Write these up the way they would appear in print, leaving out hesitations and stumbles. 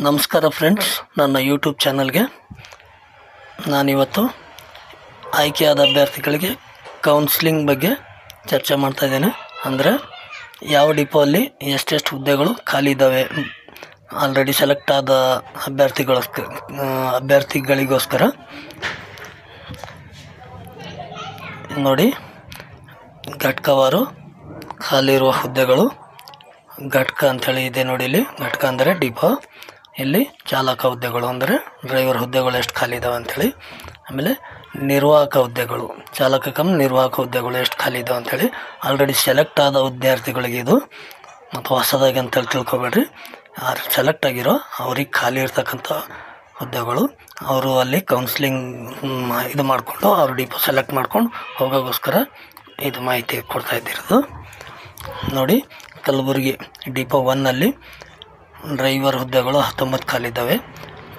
ನಮಸ್ಕಾರ ಫ್ರೆಂಡ್ಸ್, ನನ್ನ ಯೂಟ್ಯೂಬ್ ಚಾನಲ್ಗೆ ನಾನಿವತ್ತು ಆಯ್ಕೆಯಾದ ಅಭ್ಯರ್ಥಿಗಳಿಗೆ ಕೌನ್ಸ್ಲಿಂಗ್ ಬಗ್ಗೆ ಚರ್ಚೆ ಮಾಡ್ತಾ ಇದ್ದೇನೆ. ಅಂದರೆ ಯಾವ ಡಿಪೋ ಅಲ್ಲಿ ಎಷ್ಟೆಷ್ಟು ಹುದ್ದೆಗಳು ಖಾಲಿ ಇದ್ದಾವೆ, ಆಲ್ರೆಡಿ ಸೆಲೆಕ್ಟ್ ಆದ ಅಭ್ಯರ್ಥಿಗಳಿಗೋಸ್ಕರ ನೋಡಿ. ಘಟಕವಾರು ಖಾಲಿ ಇರುವ ಹುದ್ದೆಗಳು ಘಟಕ ಅಂಥೇಳಿ ಇದೆ ನೋಡಿ. ಇಲ್ಲಿ ಘಟಕ ಅಂದರೆ ಡಿಪೋ. ಇಲ್ಲಿ ಚಾಲಕ ಹುದ್ದೆಗಳು ಅಂದರೆ ಡ್ರೈವರ್ ಹುದ್ದೆಗಳು ಎಷ್ಟು ಖಾಲಿ ಇದ್ದಾವೆ ಅಂಥೇಳಿ. ಆಮೇಲೆ ನಿರ್ವಾಹಕ ಹುದ್ದೆಗಳು, ಚಾಲಕ ಕಮ್ ನಿರ್ವಾಹಕ ಹುದ್ದೆಗಳು ಎಷ್ಟು ಖಾಲಿ ಇದ್ದಾವೆ ಅಂಥೇಳಿ. ಆಲ್ರೆಡಿ ಸೆಲೆಕ್ಟ್ ಆದ ವಿದ್ಯಾರ್ಥಿಗಳಿಗೆ ಇದು, ಮತ್ತು ಹೊಸದಾಗಿ ಅಂತೇಳಿ ತಿಳ್ಕೊಬೇಡ್ರಿ. ಯಾರು ಸೆಲೆಕ್ಟ್ ಆಗಿರೋ ಅವ್ರಿಗೆ ಖಾಲಿ ಇರ್ತಕ್ಕಂಥ ಹುದ್ದೆಗಳು, ಅವರು ಅಲ್ಲಿ ಕೌನ್ಸ್ಲಿಂಗ್ ಇದು ಮಾಡಿಕೊಂಡು ಅವ್ರು ಡಿಪೋ ಸೆಲೆಕ್ಟ್ ಮಾಡ್ಕೊಂಡು ಹೋಗೋಕ್ಕೋಸ್ಕರ ಇದು ಮಾಹಿತಿ ಕೊಡ್ತಾ ಇದ್ದಿರೋದು ನೋಡಿ. ಕಲಬುರಗಿ ಡಿಪೋ 1ನಲ್ಲಿ ಡ್ರೈವರ್ ಹುದ್ದೆಗಳು 19 ಖಾಲಿ ಇದ್ದಾವೆ,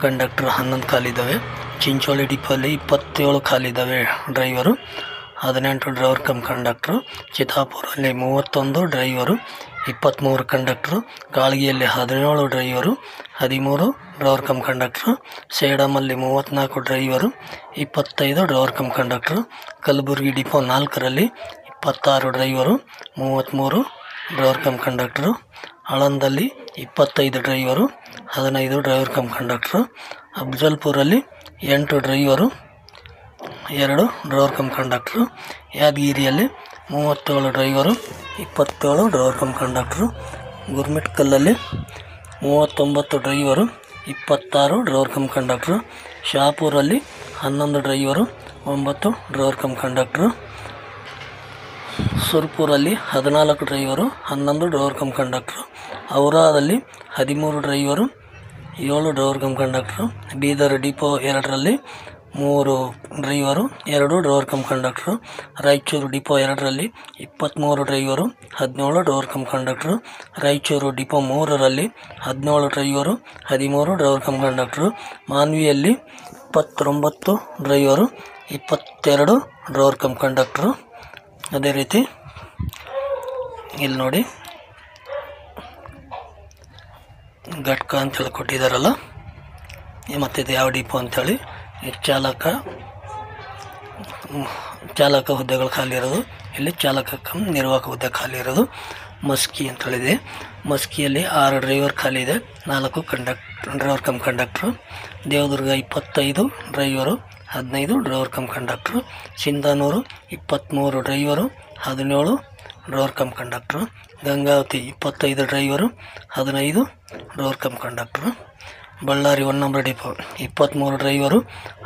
ಕಂಡಕ್ಟರ್ 11 ಖಾಲಿ ಇದ್ದಾವೆ. ಚಿಂಚೋಳಿ ಡಿಪೋಲ್ಲಿ 27 ಖಾಲಿ ಇದ್ದಾವೆ ಡ್ರೈವರು, 18 ಡ್ರೈವರ್ ಕಮ್ ಕಂಡಕ್ಟ್ರು. ಚಿತ್ತಾಪುರಲ್ಲಿ 31 ಡ್ರೈವರು, 23 ಕಂಡಕ್ಟ್ರು. ಕಾಳಗಿಯಲ್ಲಿ 17 ಡ್ರೈವರು, 13 ಡ್ರೈವರ್ ಕಮ್ ಕಂಡಕ್ಟ್ರು. ಸೇಡಮಲ್ಲಿ 34 driver, 25 driver cum conductor. Kalaburagi depot 4ರಲ್ಲಿ 26 ಡ್ರೈವರು, 33 ಡ್ರೈವರ್ ಕಮ್ ಕಂಡಕ್ಟ್ರು. ಆಳಂದಲ್ಲಿ 25 ಡ್ರೈವರು, 15 ಡ್ರೈವರ್ ಕಮ್ ಕಂಡಕ್ಟ್ರು. ಅಫ್ಜಲ್ಪುರಲ್ಲಿ 8 ಡ್ರೈವರು, 2 ಡ್ರೈವರ್ ಕಮ್ ಕಂಡಕ್ಟ್ರು. ಯಾದಗಿರಿಯಲ್ಲಿ 37 ಡ್ರೈವರು, 27 ಡ್ರೈವರ್ ಕಮ್ ಕಂಡಕ್ಟ್ರು. ಗುರ್ಮಿಟ್ಕಲ್ಲಲ್ಲಿ 39 driver, 26 driver cum conductor. ಶಹಾಪುರಲ್ಲಿ 11 driver, 9 driver cum conductor. ಸುರ್ಪುರಲ್ಲಿ 14 driver, 11 driver cum conductor. ಔರಾದಲ್ಲಿ 13 driver, 7 driver cum conductor. Bidar depot 2ರಲ್ಲಿ 3 driver, 2 driver cum conductor. Raichur depot 2ರಲ್ಲಿ 23 driver, 17 driver cum conductor. Raichur depot 3ರಲ್ಲಿ 17 driver, 13 driver cum conductor. ಮಾನ್ವಿಯಲ್ಲಿ 29 driver, 22 driver cum conductor. ಅದೇ ರೀತಿ ಇಲ್ಲಿ ನೋಡಿ, ಘಟಕ ಅಂತೇಳಿ ಕೊಟ್ಟಿದ್ದಾರಲ್ಲ, ಮತ್ತಿದು ಯಾವ ಡಿಪೋ ಅಂಥೇಳಿ. ಚಾಲಕ ಹುದ್ದೆಗಳು ಖಾಲಿ ಇರೋದು, ಇಲ್ಲಿ ಚಾಲಕ ಕಮ್ ನಿರ್ವಾಹಕ ಹುದ್ದೆ ಖಾಲಿ ಇರೋದು. ಮಸ್ಕಿ ಅಂತೇಳಿದೆ, ಮಸ್ಕಿಯಲ್ಲಿ 6 ಡ್ರೈವರ್ ಖಾಲಿ ಇದೆ, 4 driver cum conductor. Devadurga 25 driver, 15 driver cum conductor. Sindhanur 23 driver, 17 driver cum conductor. Gangavathi 25 driver, 15 driver cum conductor. Ballari 1 number depot 23 driver,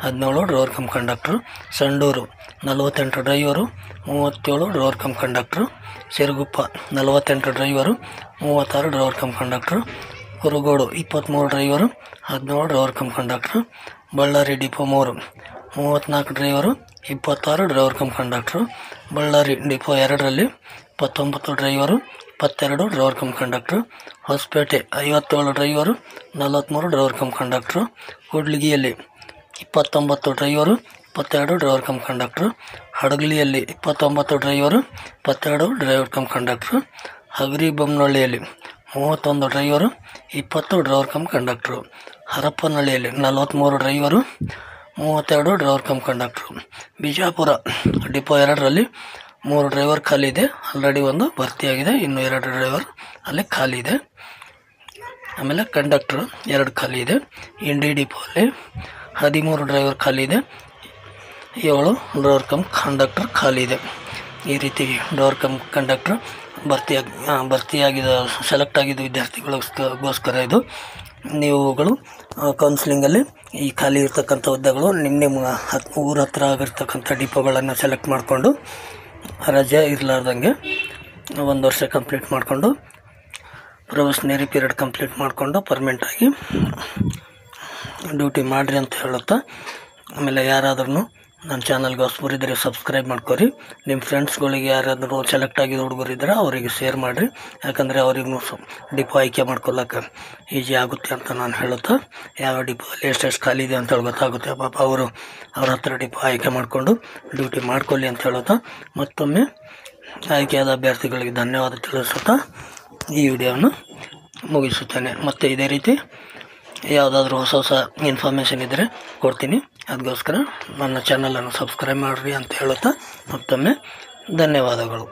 17 driver cum conductor. Sandur 48 driver, 37 driver cum conductor. Siruguppa 48 driver, 36 driver cum conductor. Kurugodu 23 driver, 17 driver cum conductor. Ballari depot 3 34 driver, 26 driver cum conductor. Ballari depot 2ರಲ್ಲಿ 19 driver, 22 driver cum conductor. Hosapete 57 driver, 43 driver cum conductor. ಕೂಡ್ಲಿಗಿಯಲ್ಲಿ 29 driver, 22 driver cum conductor. ಹಡಗಲಿಯಲ್ಲಿ 29 driver, 22 driver cum conductor. ಹಗರಿಬೊಮ್ಮನಹಳ್ಳಿಯಲ್ಲಿ 31 driver, 20 driver cum conductor. ಹರಪನಹಳ್ಳಿಯಲ್ಲಿ 43 driver, 32 driver cum conductor. Bijapur depot 2ರಲ್ಲಿ 3 driver ಖಾಲಿ ಇದೆ, already 1 ಭರ್ತಿಯಾಗಿದೆ, ಇನ್ನು 2 driver ಅಲ್ಲಿ ಖಾಲಿ ಇದೆ. ಆಮೇಲೆ ಕಂಡಕ್ಟ್ರು 2 ಖಾಲಿ ಇದೆ. ಇಂಡಿ ಡಿಪೋಲ್ಲಿ 13 ಡ್ರೈವರ್ ಖಾಲಿ ಇದೆ, 7 ಡ್ರೈವರ್ ಕಮ್ ಕಂಡಕ್ಟರ್ ಖಾಲಿ ಇದೆ. ಈ ರೀತಿ ಡ್ರೈವರ್ ಕಮ್ ಕಂಡಕ್ಟ್ರು ಭರ್ತಿಯಾಗಿದ ಸೆಲೆಕ್ಟ್ ಆಗಿದ್ದ ವಿದ್ಯಾರ್ಥಿಗಳಿಗೋಸ್ಕರ ಇದು. ನೀವುಗಳು ಕೌನ್ಸಿಲಿಂಗಲ್ಲಿ ಈ ಖಾಲಿ ಇರ್ತಕ್ಕಂಥ ಹುದ್ದೆಗಳು ನಿಮ್ಮ ಊರ ಹತ್ರ ಆಗಿರ್ತಕ್ಕಂಥ ಡಿಪೋಗಳನ್ನು ಸೆಲೆಕ್ಟ್ ಮಾಡಿಕೊಂಡು ರಜೆ ಇರಲಾರ್ದಂಗೆ 1 ವರ್ಷ ಕಂಪ್ಲೀಟ್ ಮಾಡಿಕೊಂಡು ಪ್ರೊಬೆಷನರಿ ಪೀರಿಯಡ್ ಕಂಪ್ಲೀಟ್ ಮಾಡಿಕೊಂಡು ಪರ್ಮನೆಂಟಾಗಿ ಡ್ಯೂಟಿ ಮಾಡಿರಿ ಅಂತ ಹೇಳುತ್ತಾ, ಆಮೇಲೆ ಯಾರಾದ್ರೂ ನನ್ನ ಚಾನಲ್ಗೆ ಹೊಸಬರಿದ್ದರೆ ಸಬ್ಸ್ಕ್ರೈಬ್ ಮಾಡ್ಕೊರಿ. ನಿಮ್ಮ ಫ್ರೆಂಡ್ಸ್ಗಳಿಗೆ ಯಾರಾದರೂ ಸೆಲೆಕ್ಟ್ ಆಗಿದ್ದ ಹುಡುಗರಿದ್ದರೆ ಅವರಿಗೆ ಶೇರ್ ಮಾಡಿರಿ, ಯಾಕಂದರೆ ಅವ್ರಿಗೂ ಡಿಪೋ ಆಯ್ಕೆ ಮಾಡ್ಕೊಳ್ಳೋಕೆ ಈಸಿ ಆಗುತ್ತೆ ಅಂತ ನಾನು ಹೇಳುತ್ತಾ, ಯಾವ ಡಿಪೋದಲ್ಲಿ ಎಷ್ಟೆಷ್ಟು ಖಾಲಿ ಇದೆ ಅಂತೇಳಿ ಗೊತ್ತಾಗುತ್ತೆ. ಪಾಪ ಅವ್ರ ಹತ್ರ ಡಿಪೋ ಆಯ್ಕೆ ಮಾಡಿಕೊಂಡು ಡ್ಯೂಟಿ ಮಾಡ್ಕೊಳ್ಳಿ ಅಂತ ಹೇಳುತ್ತಾ, ಮತ್ತೊಮ್ಮೆ ಆಯ್ಕೆಯಾದ ಅಭ್ಯರ್ಥಿಗಳಿಗೆ ಧನ್ಯವಾದ ತಿಳಿಸುತ್ತಾ ಈ ವಿಡಿಯೋವನ್ನು ಮುಗಿಸುತ್ತೇನೆ. ಮತ್ತು ಇದೇ ರೀತಿ ಯಾವುದಾದ್ರೂ ಹೊಸ ಇನ್ಫಾರ್ಮೇಷನ್ ಇದ್ದರೆ ಕೊಡ್ತೀನಿ. ಅದಕ್ಕೋಸ್ಕರ ನನ್ನ ಚಾನಲನ್ನು ಸಬ್ಸ್ಕ್ರೈಬ್ ಮಾಡಿರಿ ಅಂತ ಹೇಳುತ್ತಾ ಮತ್ತೊಮ್ಮೆ ಧನ್ಯವಾದಗಳು.